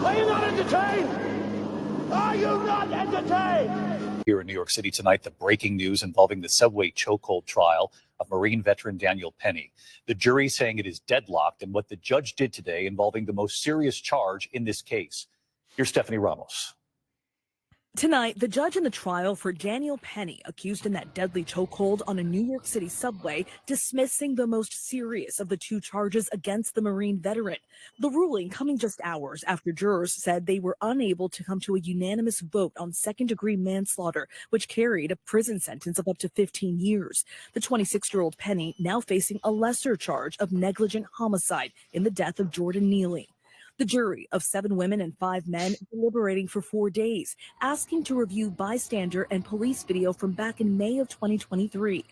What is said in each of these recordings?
Are you not entertained? Are you not entertained? Here in New York City tonight, the breaking news involving the subway chokehold trial of Marine veteran Daniel Penny. The jury saying it is deadlocked, and what the judge did today involving the most serious charge in this case. Here's Stephanie Ramos. Tonight, the judge in the trial for Daniel Penny, accused in that deadly chokehold on a New York City subway, dismissing the most serious of the two charges against the Marine veteran. The ruling coming just hours after jurors said they were unable to come to a unanimous vote on second-degree manslaughter, which carried a prison sentence of up to 15 years. The 26-year-old Penny now facing a lesser charge of negligent homicide in the death of Jordan Neely. The jury of 7 women and 5 men deliberating for 4 days, asking to review bystander and police video from back in May of 2023.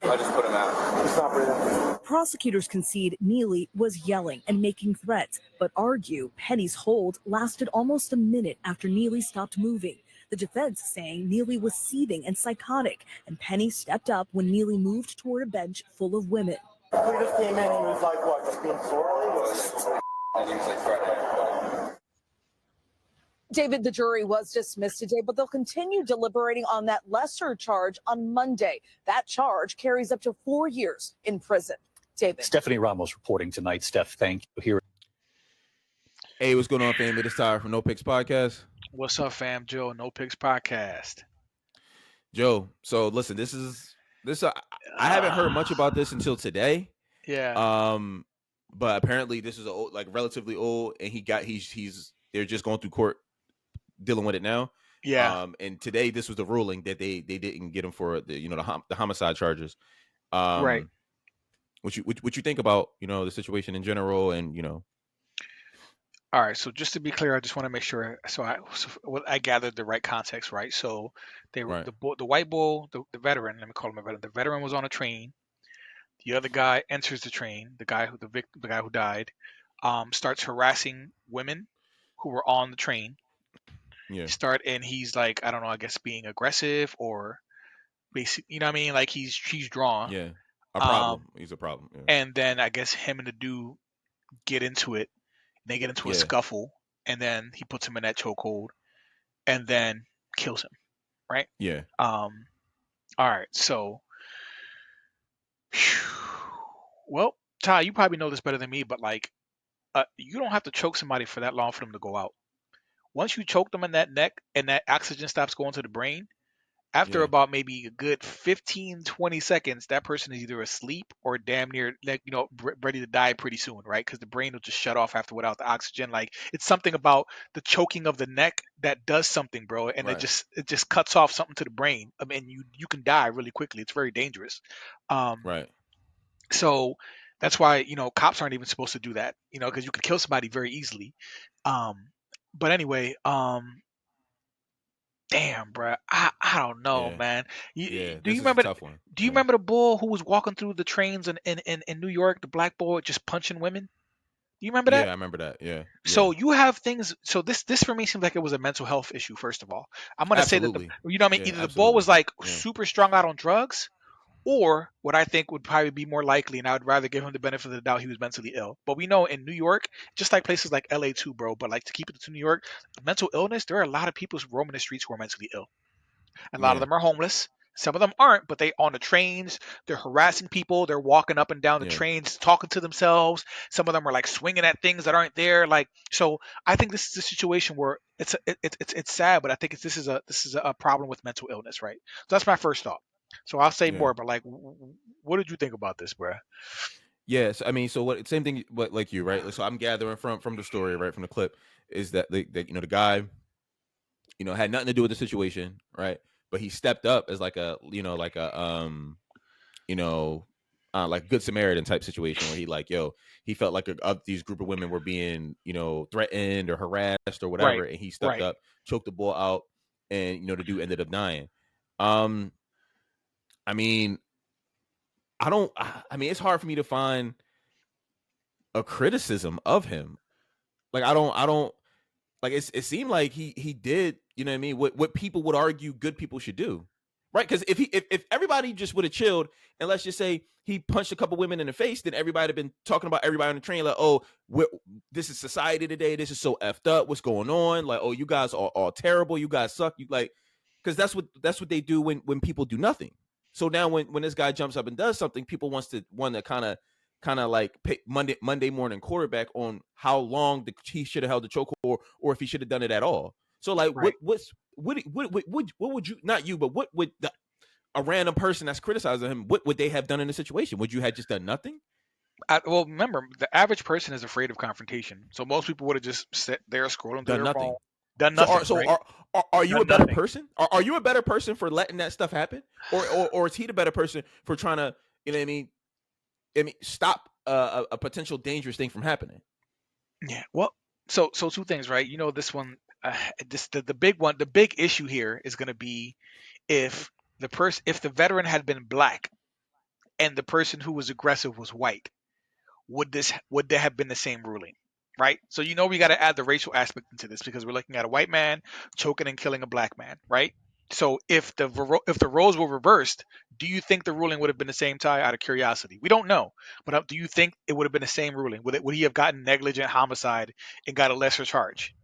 I just put him out. He's not breathing. Prosecutors concede Neely was yelling and making threats, but argue Penny's hold lasted almost a minute after Neely stopped moving. The defense saying Neely was seething and psychotic, and Penny stepped up when Neely moved toward a bench full of women. We just came in and he was like, what, just being surly? And he was like threatening. David, the jury was dismissed today, but they'll continue deliberating on that lesser charge on Monday. That charge carries up to 4 years in prison. David. Stephanie Ramos reporting tonight. Steph, thank you. Here. Hey, what's going on, family? This is Tyler from No Picks Podcast. What's up, fam? Joe, No Picks Podcast. Joe, so listen, this. I haven't heard much about this until today. Yeah. But apparently this is relatively old, and they're just going through court dealing with it now. Yeah. And today this was the ruling that they didn't get him for the homicide charges. Right. What you think about the situation in general, and All right. So just to be clear, I just want to make sure. So I gathered the right context, right? So they were the white bull, the veteran. Let me call him a veteran. The veteran was on a train. The other guy enters the train. The guy who died, starts harassing women who were on the train. Yeah. And he's like, I don't know, I guess being aggressive or basic, you know what I mean? Like he's drawn. Yeah. A problem. He's a problem. Yeah. And then I guess him and the dude get into it. They get into a scuffle, and then he puts him in that chokehold, and then kills him. Right? Yeah. All right. So. Well, Ty, you probably know this better than me, but you don't have to choke somebody for that long for them to go out. Once you choke them in that neck and that oxygen stops going to the brain, after about maybe a good 15, 20 seconds, that person is either asleep or damn near ready to die pretty soon, right? Because the brain will just shut off without the oxygen. Like it's something about the choking of the neck that does something, bro, and it just cuts off something to the brain. I mean, you can die really quickly. It's very dangerous. Right. So that's why, cops aren't even supposed to do that, because you could kill somebody very easily. But anyway, damn, bro, I don't know, man. Do you remember? Do you remember the bull who was walking through the trains in New York, the black bull just punching women? Do you remember that? Yeah, I remember that. Yeah. So you have things. So this for me seems like it was a mental health issue. First of all, I'm gonna say that either the bull was super strung out on drugs. Or what I think would probably be more likely, and I would rather give him the benefit of the doubt, he was mentally ill. But we know in New York, just like places like LA too, bro, but to keep it to New York, mental illness, there are a lot of people roaming the streets who are mentally ill. A lot of them are homeless. Some of them aren't, but they on the trains, they're harassing people, they're walking up and down the trains, talking to themselves. Some of them are swinging at things that aren't there. So I think this is a situation where it's sad, but I think this is a problem with mental illness, right? So that's my first thought. So I'll say more, but what did you think about this, bro? Yes, I mean, so same thing, but like you, right? So I'm gathering from the story, right, from the clip, is that the guy, had nothing to do with the situation, right? But he stepped up as like Good Samaritan type situation where he felt like these group of women were being, threatened or harassed or whatever, and he stepped up, choked the bull out, and the dude ended up dying. I mean, it's hard for me to find a criticism of him. It seemed like he did, what people would argue good people should do. right? Because if everybody just would have chilled, and let's just say he punched a couple women in the face, then everybody had been talking about everybody on the train like, oh, this is society today. This is so effed up. What's going on? Like, oh, you guys are all terrible. You guys suck. You like, because that's what they do when people do nothing. So now when this guy jumps up and does something, people want to kind of like pick Monday morning quarterback on how long he should have held the chokehold or if he should have done it at all. So like, Right. what would you, not you, but what would a random person that's criticizing him, what would they have done in the situation? Would you have just done nothing? Well, remember, the average person is afraid of confrontation, so most people would have just sat there scrolling through Done their nothing. phone, done nothing. Are you Done a better nothing. person? Are you a better person for letting that stuff happen, or is he the better person for trying to, you know what I mean, stop a potential dangerous thing from happening? Yeah. Well, so two things, right? You know, this one, the big one, the big issue here is going to be if if the veteran had been black and the person who was aggressive was white, would there have been the same ruling? Right? So you know we got to add the racial aspect into this because we're looking at a white man choking and killing a black man, right? So if the roles were reversed, do you think the ruling would have been the same, Ty? Out of curiosity, we don't know, but do you think it would have been the same ruling? Would he have gotten negligent homicide and got a lesser charge?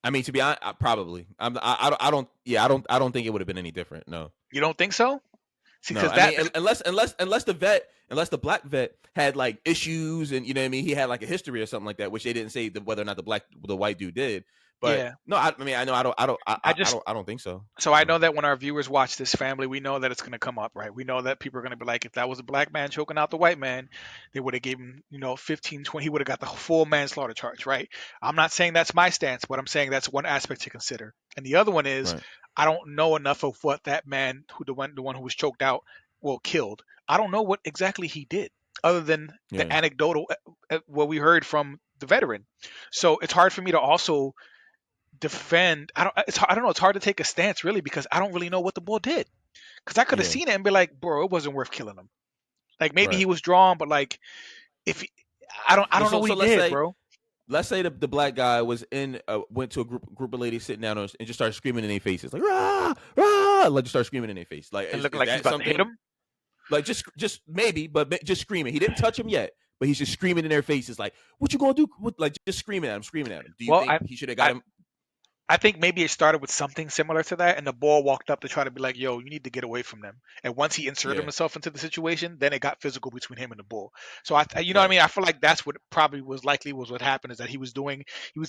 I mean, to be honest, probably. I don't think it would have been any different. No. You don't think so? See, No, because I mean, unless the black vet had like issues and, you know what I mean, he had like a history or something like that, which they didn't say whether or not the white dude did. But yeah. no, I mean, I don't think so. So I know that when our viewers watch this, family, we know that it's going to come up, right? We know that people are going to be like, if that was a black man choking out the white man, they would have gave him, 15, 20, he would have got the full manslaughter charge, right? I'm not saying that's my stance, but I'm saying that's one aspect to consider. And the other one is, Right. I don't know enough of what that man, the one who was choked out, killed. I don't know what exactly he did, other than the anecdotal what we heard from the veteran. So it's hard for me to also defend. I don't know. It's hard to take a stance really because I don't really know what the bull did. Because I could have seen it and be like, bro, it wasn't worth killing him. Like maybe he was drawn, but like if he, I don't know what he did, bro. Let's say the black guy was went to a group of ladies sitting down and just started screaming in their faces like rah rah, like just start screaming in their face, like And looking like he's about to hit him. Like just maybe, but just screaming. He didn't touch him yet, but he's just screaming in their faces like, "What you gonna do?" Like just screaming at him. Do you think he should have got him? I think maybe it started with something similar to that, and the bull walked up to try to be like, "Yo, you need to get away from them." And once he inserted himself into the situation, then it got physical between him and the bull. So you know what I mean? I feel like that's what probably was what happened is that he was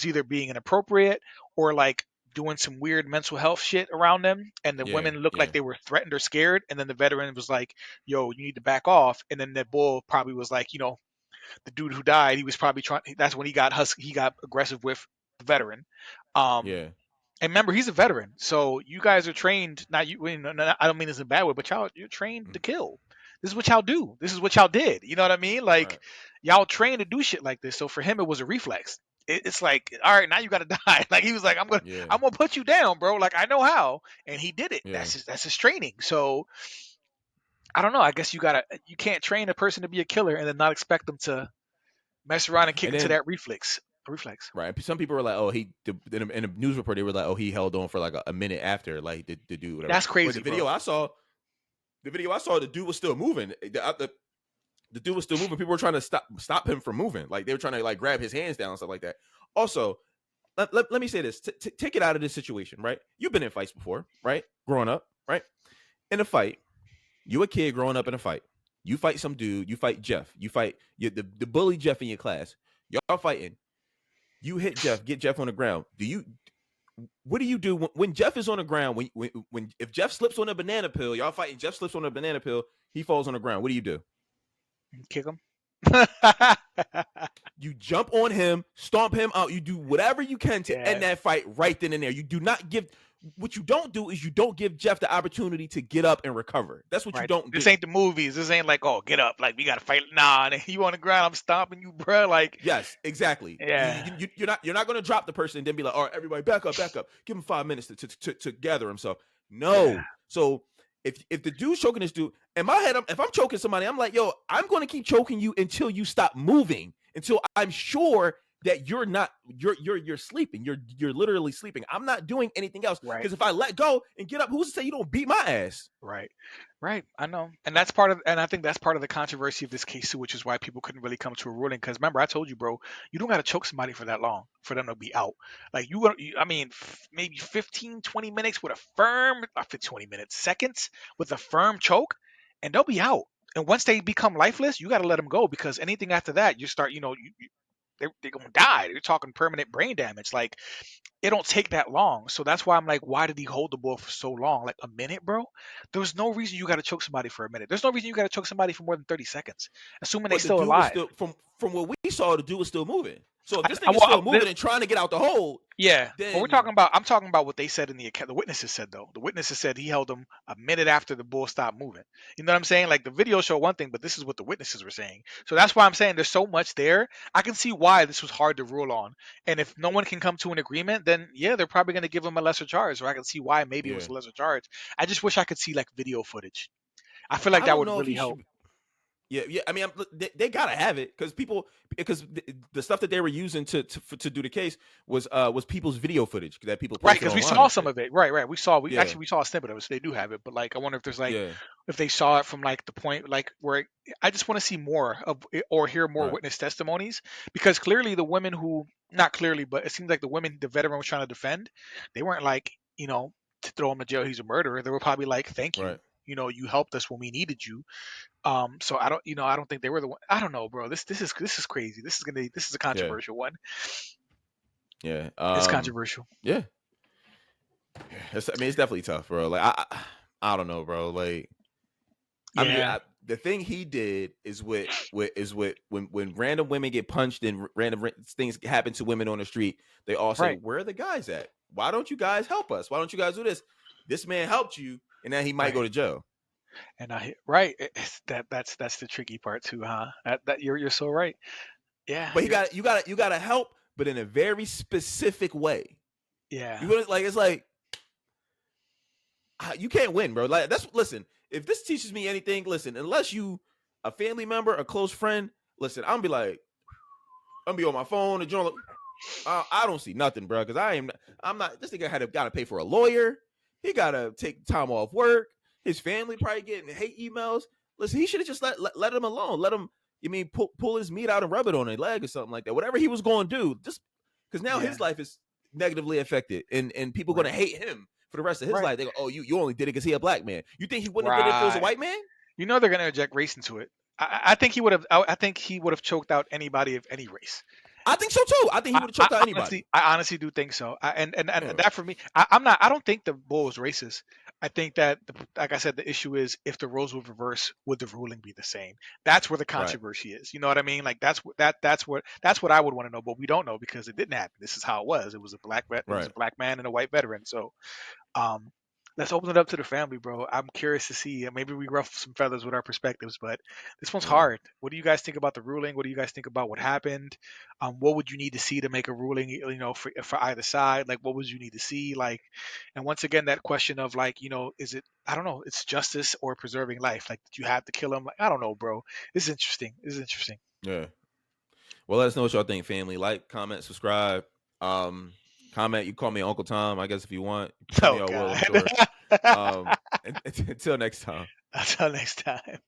either being inappropriate or like doing some weird mental health shit around them, and the women looked like they were threatened or scared, and then the veteran was like, "Yo, you need to back off," and then the bull probably was like, the dude who died, he was probably trying. That's when he got aggressive with the veteran. And remember, he's a veteran, so you guys are trained. Not you. I don't mean this in a bad way, but you're trained to kill. This is what y'all do. This is what y'all did. You know what I mean? Like y'all trained to do shit like this. So for him, it was a reflex. It's like, all right, now you got to die. Like he was like, I'm gonna put you down, bro. Like I know how, and he did it. That's his training. So I don't know. I guess you can't train a person to be a killer and then not expect them to mess around and kick into that reflex. Right. Some people were like, "Oh, in a news report, they were like, oh, he held on for like a minute after, like the dude." Whatever. That's crazy. But the video I saw, the dude was still moving. The dude was still moving. People were trying to stop him from moving. Like they were trying to like grab his hands down and stuff like that. Also, let me say this: take it out of this situation, right? You've been in fights before, right? Growing up, right? In a fight, you a kid growing up in a fight. You fight some dude. You fight Jeff. You fight the bully Jeff in your class. Y'all fighting. You hit Jeff, get Jeff on the ground. What do you do when Jeff is on the ground? When if Jeff slips on a banana peel, y'all fighting. Jeff slips on a banana peel, he falls on the ground. What do? Kick him. You jump on him, stomp him out. You do whatever you can to end that fight right then and there. You do not give. What you don't do is you don't give Jeff the opportunity to get up and recover. That's what you don't do. This ain't the movies. This ain't like, oh, get up. Like, we got to fight. Nah, you on the ground. I'm stomping you, bro. Like, yes, exactly. Yeah. You're not going to drop the person and then be like, all right, everybody back up. Give him 5 minutes to gather himself. No. Yeah. So if the dude's choking this dude, in my head, if I'm choking somebody, I'm like, yo, I'm going to keep choking you until you stop moving, until I'm sure that you're sleeping. You're literally sleeping. I'm not doing anything else. Right. Because if I let go and get up, who's to say you don't beat my ass? Right. I know. And I think that's part of the controversy of this case too, which is why people couldn't really come to a ruling. Because remember, I told you, bro, you don't got to choke somebody for that long for them to be out. Like maybe 15, 20 minutes with a firm, not 15, 20 minutes, seconds with a firm choke, and they'll be out. And once they become lifeless, you got to let them go, because anything after that, you start, they're gonna die. You're talking permanent brain damage. Like, it don't take that long. So that's why I'm like, why did he hold the ball for so long? Like a minute, bro? There was no reason you got to choke somebody for a minute. There's no reason you got to choke somebody for more than 30 seconds, assuming they're still alive. Still, from what we saw, the dude was still moving. So if this thing is still moving and trying to get out the hole, yeah. Then, But I'm talking about what they said in the witnesses said, though. The witnesses said he held him a minute after the bull stopped moving. You know what I'm saying? Like, the video showed one thing, but this is what the witnesses were saying. So that's why I'm saying there's so much there. I can see why this was hard to rule on. And if no one can come to an agreement, then yeah, they're probably going to give him a lesser charge. Or I can see why maybe it was a lesser charge. I just wish I could see like video footage. I feel like that would really help. Yeah. I mean, they gotta have it because the stuff that they were using to do the case was people's video footage that people right, because we saw some of it. Right. We saw a snippet of it, so they do have it. But like, I wonder if there's like if they saw it from like the point like where I just want to see more of or hear more witness testimonies, because clearly the women who, not clearly, but it seems like the women the veteran was trying to defend, they weren't like, to throw him to jail, he's a murderer. They were probably like, thank you. You helped us when we needed you. So I don't think they were the one. I don't know, bro. This is crazy. This is a controversial one. Yeah, it's controversial. Yeah, it's definitely tough, bro. Like I don't know, bro. Like, the thing he did is when random women get punched and random things happen to women on the street, they all say, "Where are the guys at? Why don't you guys help us? Why don't you guys do this? This man helped you, and now he might go to jail." And that's the tricky part too, huh? That you're so right. Yeah. But you got to help, but in a very specific way. Yeah. You gonna, like, it's like you can't win, bro. Like, listen. If this teaches me anything, listen. Unless you a family member, a close friend, listen. I'm gonna be on my phone and join. I don't see nothing, bro. Because I'm not. This nigga got to pay for a lawyer. He got to take time off work. His family probably getting hate emails. Listen, he should have just let him alone. Let him, pull his meat out and rub it on a leg or something like that. Whatever he was going to do, just because now his life is negatively affected, and people going to hate him for the rest of his life. They go, "Oh, you only did it because he a black man. You think he wouldn't have did it if it was a white man?" They're going to inject race into it. I think he would have. I think he would have choked out anybody of any race. I think so too. I think he would have choked out anybody. I honestly do think so. And that for me, I don't think the bull was racist. I think that, like I said, the issue is if the roles would reverse, would the ruling be the same? That's where the controversy is. You know what I mean? Like that's what I would want to know, but we don't know because it didn't happen. This is how it was. It was a black man and a white veteran. So, let's open it up to the family, bro. I'm curious to see. Maybe we ruffle some feathers with our perspectives, but this one's hard. What do you guys think about the ruling? What do you guys think about what happened? What would you need to see to make a ruling? For either side, like what would you need to see? Like, and once again, that question of like, is it? I don't know. It's justice or preserving life. Like, did you have to kill him? Like, I don't know, bro. This is interesting. Yeah. Well, let us know what y'all think, family. Like, comment, subscribe. Comment. You call me Uncle Tom, I guess, if you want. Tell me all well, I'm sure. Until next time. Until next time.